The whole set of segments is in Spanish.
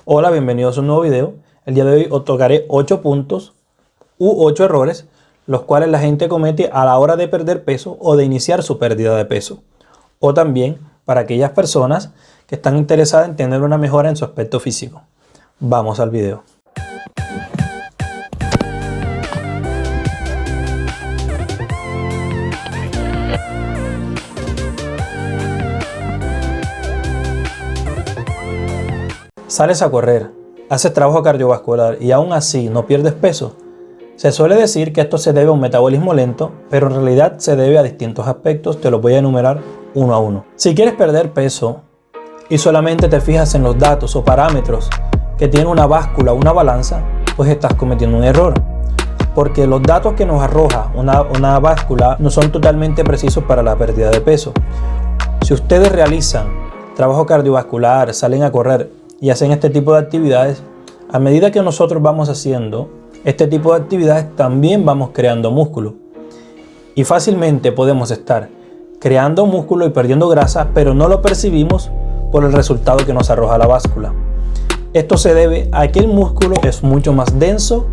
Hola, bienvenidos a un nuevo video. El día de hoy os tocaré 8 puntos u 8 errores los cuales la gente comete a la hora de perder peso o de iniciar su pérdida de peso. O también para aquellas personas que están interesadas en tener una mejora en su aspecto físico. Vamos al video. Sales a correr, haces trabajo cardiovascular y aún así no pierdes peso. Se suele decir que esto se debe a un metabolismo lento, pero en realidad se debe a distintos aspectos, te los voy a enumerar uno a uno. Si quieres perder peso y solamente te fijas en los datos o parámetros que tiene una báscula o una balanza, pues estás cometiendo un error. Porque los datos que nos arroja una báscula no son totalmente precisos para la pérdida de peso. Si ustedes realizan trabajo cardiovascular, salen a correr y hacen este tipo de actividades, a medida que nosotros vamos haciendo este tipo de actividades también vamos creando músculo. Y fácilmente podemos estar creando músculo y perdiendo grasa, pero no lo percibimos por el resultado que nos arroja la báscula. Esto se debe a que el músculo es mucho más denso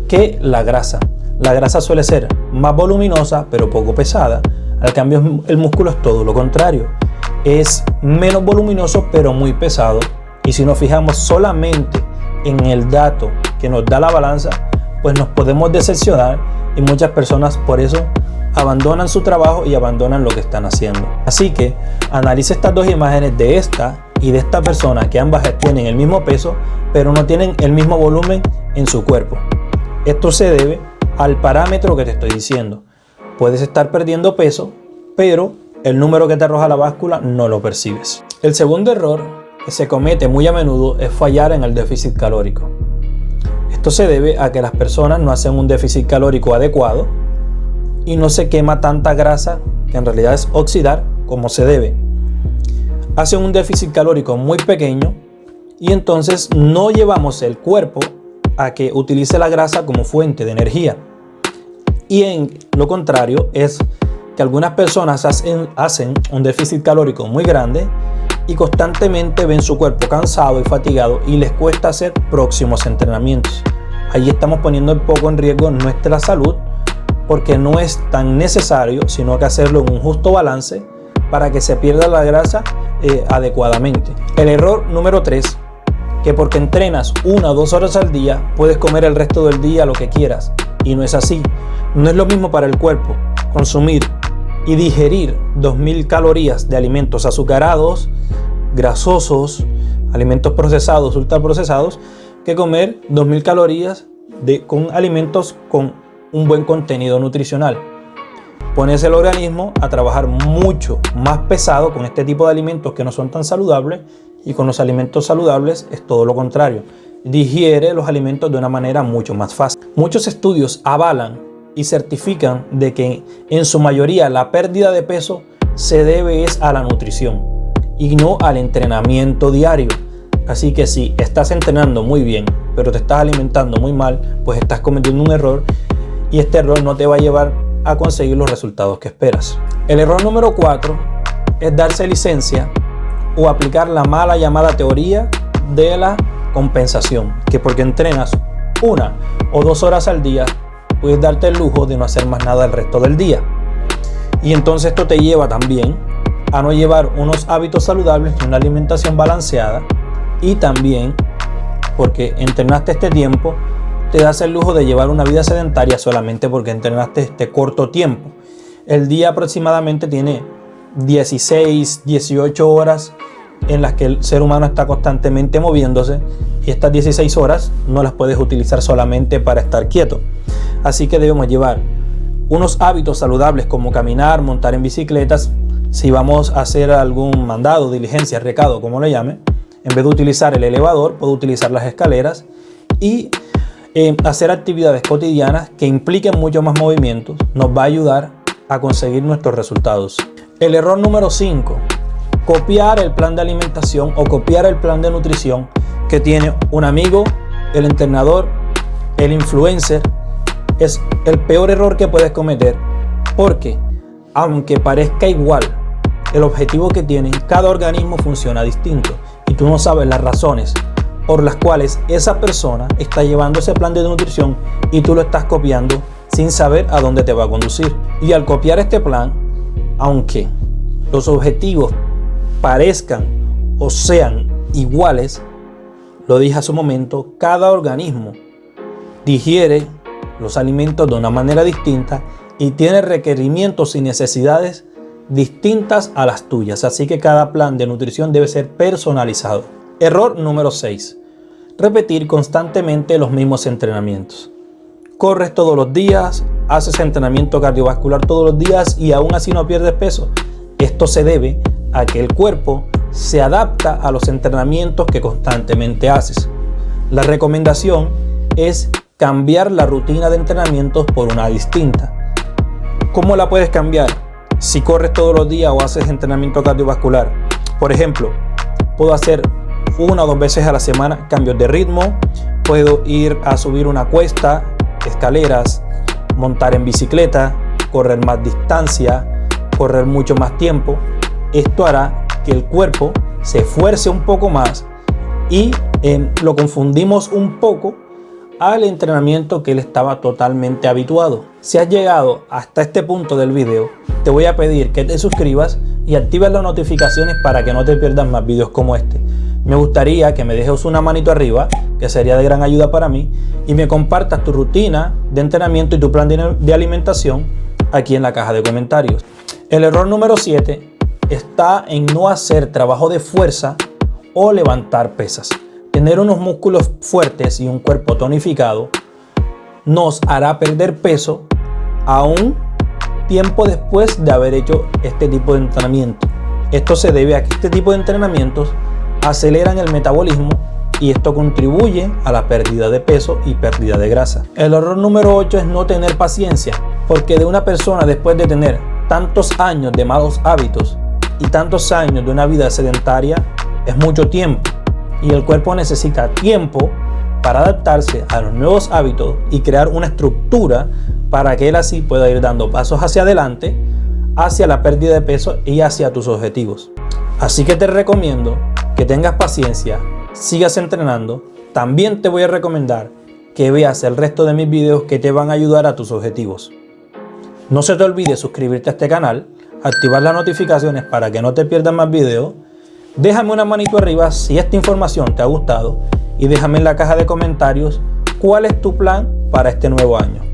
que la grasa. La grasa suele ser más voluminosa pero poco pesada. Al cambio el músculo es todo lo contrario. Es menos voluminoso pero muy pesado. Y si nos fijamos solamente en el dato que nos da la balanza, pues nos podemos decepcionar y muchas personas por eso abandonan su trabajo y abandonan lo que están haciendo. Así que analice estas dos imágenes de esta y de esta persona, que ambas tienen el mismo peso pero no tienen el mismo volumen en su cuerpo. Esto se debe al parámetro que te estoy diciendo. Puedes estar perdiendo peso, pero el número que te arroja la báscula no lo percibes. El segundo error que se comete muy a menudo es fallar en el déficit calórico. Esto se debe a que las personas no hacen un déficit calórico adecuado y no se quema tanta grasa, que en realidad es oxidar, como se debe. Hacen un déficit calórico muy pequeño y entonces no llevamos el cuerpo a que utilice la grasa como fuente de energía. Y en lo contrario es que algunas personas hacen un déficit calórico muy grande y constantemente ven su cuerpo cansado y fatigado y les cuesta hacer próximos entrenamientos. Ahí estamos poniendo un poco en riesgo nuestra salud, porque no es tan necesario, sino que hacerlo en un justo balance para que se pierda la grasa adecuadamente. El error número 3, que porque entrenas 1 o 2 horas al día puedes comer el resto del día lo que quieras, y no es así. No es lo mismo para el cuerpo consumir y digerir 2000 calorías de alimentos azucarados, grasosos, alimentos procesados, ultraprocesados, que comer 2000 calorías con alimentos con un buen contenido nutricional. Pones el organismo a trabajar mucho más pesado con este tipo de alimentos que no son tan saludables, y con los alimentos saludables es todo lo contrario. Digiere los alimentos de una manera mucho más fácil. Muchos estudios avalan y certifican de que en su mayoría la pérdida de peso se debe a la nutrición y no al entrenamiento diario. Así que si estás entrenando muy bien pero te estás alimentando muy mal, pues estás cometiendo un error, y este error no te va a llevar a conseguir los resultados que esperas. El error número 4 es darse licencia o aplicar la mala llamada teoría de la compensación, que porque entrenas 1 o 2 horas al día puedes darte el lujo de no hacer más nada el resto del día. Y entonces esto te lleva también a no llevar unos hábitos saludables ni una alimentación balanceada, y también porque entrenaste este tiempo te das el lujo de llevar una vida sedentaria solamente porque entrenaste este corto tiempo. El día aproximadamente tiene 16, 18 horas en las que el ser humano está constantemente moviéndose, y estas 16 horas no las puedes utilizar solamente para estar quieto. Así que debemos llevar unos hábitos saludables como caminar, montar en bicicletas. Si vamos a hacer algún mandado, diligencia, recado, como le llame, en vez de utilizar el elevador, puedo utilizar las escaleras, y hacer actividades cotidianas que impliquen mucho más movimientos nos va a ayudar a conseguir nuestros resultados. El error número 5, copiar el plan de alimentación o copiar el plan de nutrición que tiene un amigo, el entrenador, el influencer. Es el peor error que puedes cometer, porque aunque parezca igual el objetivo que tienen, cada organismo funciona distinto y tú no sabes las razones por las cuales esa persona está llevando ese plan de nutrición y tú lo estás copiando sin saber a dónde te va a conducir. Y al copiar este plan, aunque los objetivos parezcan o sean iguales, lo dije hace un momento, cada organismo digiere los alimentos de una manera distinta y tiene requerimientos y necesidades distintas a las tuyas. Así que cada plan de nutrición debe ser personalizado. Error número 6. Repetir constantemente los mismos entrenamientos. Corres todos los días, haces entrenamiento cardiovascular todos los días y aún así no pierdes peso. Esto se debe a que el cuerpo se adapta a los entrenamientos que constantemente haces. La recomendación es cambiar la rutina de entrenamientos por una distinta. ¿Cómo la puedes cambiar? Si corres todos los días o haces entrenamiento cardiovascular, por ejemplo, puedo hacer 1 o 2 veces a la semana cambios de ritmo, puedo ir a subir una cuesta, escaleras, montar en bicicleta, correr más distancia, correr mucho más tiempo. Esto hará que el cuerpo se esfuerce un poco más y lo confundimos un poco al entrenamiento que él estaba totalmente habituado. Si has llegado hasta este punto del video, te voy a pedir que te suscribas y actives las notificaciones para que no te pierdas más videos como este. Me gustaría que me dejes una manito arriba, que sería de gran ayuda para mí, y me compartas tu rutina de entrenamiento y tu plan de alimentación aquí en la caja de comentarios. El error número 7 está en no hacer trabajo de fuerza o levantar pesas. Tener unos músculos fuertes y un cuerpo tonificado nos hará perder peso aún tiempo después de haber hecho este tipo de entrenamiento. Esto se debe a que este tipo de entrenamientos aceleran el metabolismo y esto contribuye a la pérdida de peso y pérdida de grasa. El error número 8 es no tener paciencia, porque de una persona después de tener tantos años de malos hábitos y tantos años de una vida sedentaria es mucho tiempo y el cuerpo necesita tiempo para adaptarse a los nuevos hábitos y crear una estructura para que él así pueda ir dando pasos hacia adelante, hacia la pérdida de peso y hacia tus objetivos. Así que te recomiendo que tengas paciencia, sigas entrenando. También te voy a recomendar que veas el resto de mis videos que te van a ayudar a tus objetivos. No se te olvide suscribirte a este canal, activar las notificaciones para que no te pierdas más videos. Déjame una manito arriba si esta información te ha gustado y déjame en la caja de comentarios cuál es tu plan para este nuevo año.